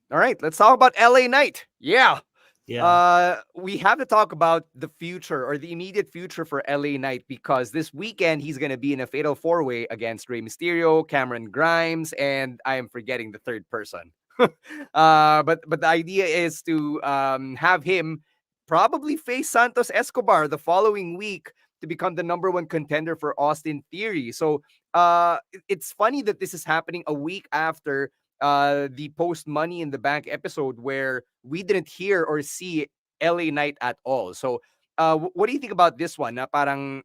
All right, let's talk about LA Knight. Yeah. Yeah. We have to talk about the future or the immediate future for LA Knight because this weekend he's going to be in a fatal four way against Rey Mysterio, Cameron Grimes, and I am forgetting the third person. But the idea is to have him probably face Santos Escobar the following week to become the number one contender for Austin Theory. So it's funny that this is happening a week after the post Money in the Bank episode where we didn't hear or see LA Knight at all. So, what do you think about this one? Na parang,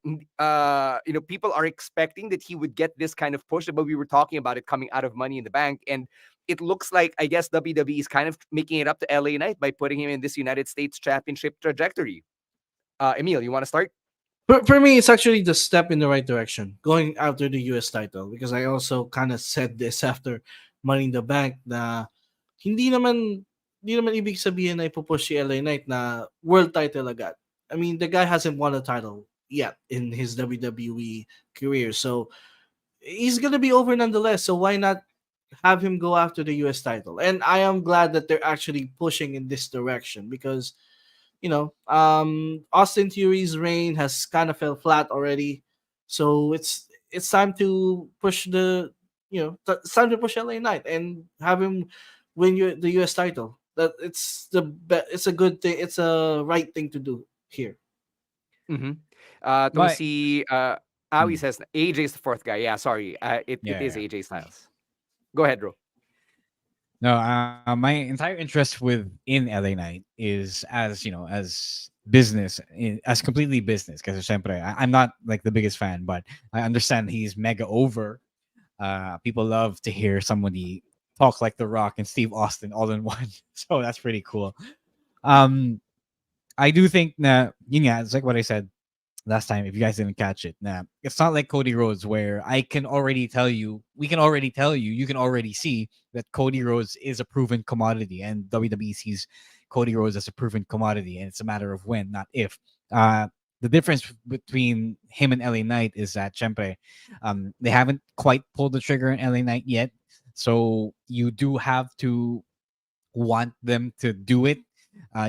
people are expecting that he would get this kind of push, but we were talking about it coming out of Money in the Bank, and it looks like I guess WWE is kind of making it up to LA Knight by putting him in this United States Championship trajectory. Emil, you want to start? For me, it's actually the step in the right direction, going after the US title. Because I also kind of said this after Money in the Bank na hindi naman, hindi naman ibig sabihin na ipupush si LA Knight na world title agad. I mean, the guy hasn't won a title yet in his WWE career. So, he's going to be over nonetheless. So, why not have him go after the US title? And I am glad that they're actually pushing in this direction because Austin Theory's reign has kind of fell flat already. So it's time to push it's time to push LA Knight and have him win the US title. That it's a good thing. It's a right thing to do here. Mm-hmm. Tong My si Awi mm, says AJ's the fourth guy. Yeah, sorry. It yeah, is yeah. AJ Styles. Go ahead, bro. No, my entire interest with in LA Knight is as as business, as completely business. Because I'm not like the biggest fan, but I understand he's mega over. People love to hear somebody talk like The Rock and Steve Austin all in one, so that's pretty cool. Um, I do think that yeah, it's like what I said last time. If you guys didn't catch it, nah, it's not like Cody Rhodes where I can already tell you, we can already tell you, you can already see that Cody Rhodes is a proven commodity, and WWE sees Cody Rhodes as a proven commodity, and it's a matter of when, not if. The difference between him and LA Knight is that, syempre, they haven't quite pulled the trigger in LA Knight yet, so you do have to want them to do it.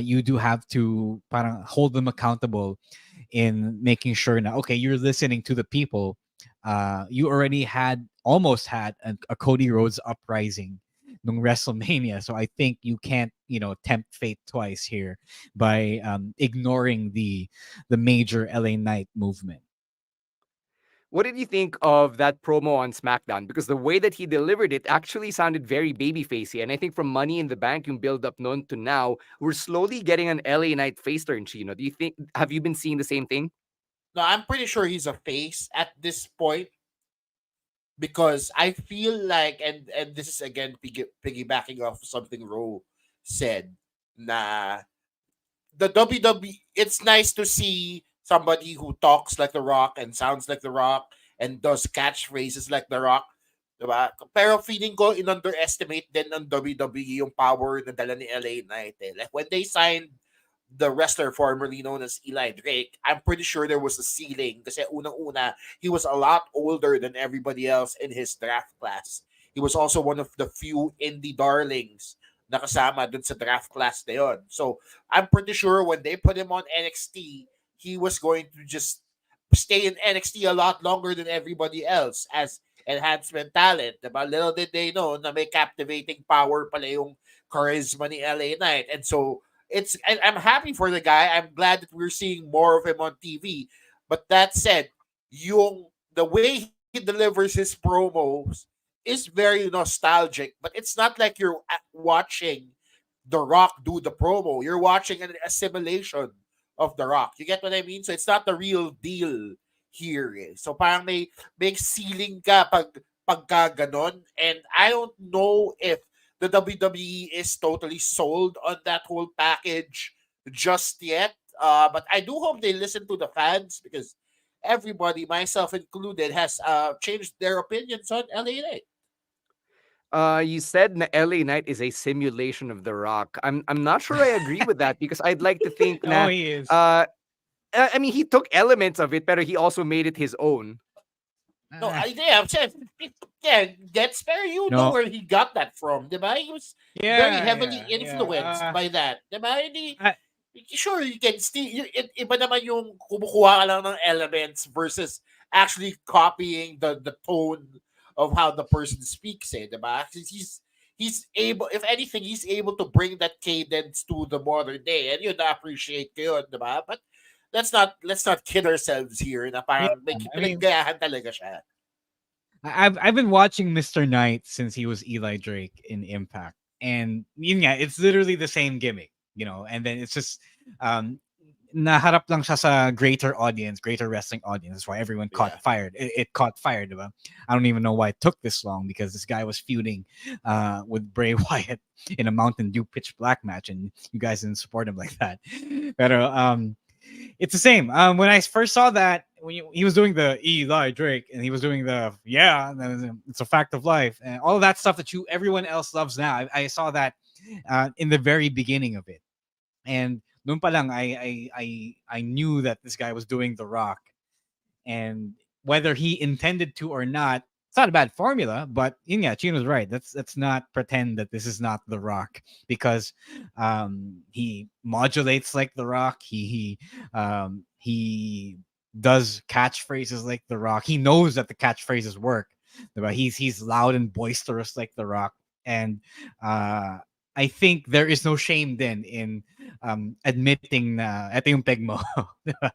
You do have to parang hold them accountable in making sure now, okay, you're listening to the people. You already almost had a Cody Rhodes uprising nung WrestleMania. So I think you can't, tempt fate twice here by ignoring the major LA Knight movement. What did you think of that promo on SmackDown? Because the way that he delivered it actually sounded very babyfacey. And I think from Money in the Bank, yung build up noon to now, we're slowly getting an LA Knight face turn, Chino. Do you think, have you been seeing the same thing? No, I'm pretty sure he's a face at this point because I feel like, and this is again piggybacking off something Ro said, na the WWE. It's nice to see somebody who talks like The Rock and sounds like The Rock and does catchphrases like The Rock. Diba? Pero feeling ko in-underestimate din ng WWE yung power na dala ni LA Knight. Eh. Like when they signed the wrestler formerly known as Eli Drake, I'm pretty sure there was a ceiling kasi unang-una, he was a lot older than everybody else in his draft class. He was also one of the few indie darlings na kasama dun sa draft class na yon. So, I'm pretty sure when they put him on NXT, he was going to just stay in NXT a lot longer than everybody else as enhancement talent. Diba? Little did they know na may captivating power pala yung charisma ni LA Knight. And so, I'm happy for the guy. I'm glad that we're seeing more of him on TV. But that said, the way he delivers his promos is very nostalgic. But it's not like you're watching The Rock do the promo. You're watching an assimilation of The Rock. You get what I mean? So it's not the real deal here. Eh. So parang may ceiling ka pagka ganon. And I don't know if the WWE is totally sold on that whole package just yet. But I do hope they listen to the fans because everybody, myself included, has changed their opinions on LA Knight. You said na LA Knight is a simulation of The Rock. I'm not sure I agree with that because I'd like to think Oh, na he is. uh I mean he took elements of it, but he also made it his own. No, Ah, yeah, I'm saying, yeah, Get Spare, you know no. where he got that from, diba? He was very Yeah, heavily yeah, influenced yeah. by that, diba? Hindi, I, sure, you can still, iba naman yung kumukuha ka lang ng elements versus actually copying the tone of how the person speaks, diba? He's able, if anything, he's able to bring that cadence to the modern day, and yun, na-appreciate ko yun, diba? But let's not kid ourselves here na yeah. parang may I mean, pinaggayahan talaga siya. I've been watching Mr. Knight since he was Eli Drake in Impact, and yeah, it's literally the same gimmick, and then it's just um naharap lang siya sa greater audience, greater wrestling audience. That's why everyone caught Yeah. fired. It caught fire, diba? I don't even know why it took this long because this guy was feuding with Bray Wyatt in a Mountain Dew Pitch Black match, and you guys didn't support him like that. But it's the same. When I first saw that, he was doing the Eli Drake, and he was doing the it's a fact of life, and all of that stuff that everyone else loves now. I saw that in the very beginning of it, and noon pa lang, I knew that this guy was doing The Rock, and whether he intended to or not, it's not a bad formula. But yeah, Chino's right. Let's not pretend that this is not The Rock, because he modulates like The Rock. He does catchphrases like The Rock. He knows that the catchphrases work. Diba? He's loud and boisterous like The Rock, and I think there is no shame then in admitting na eto yung peg mo. Diba?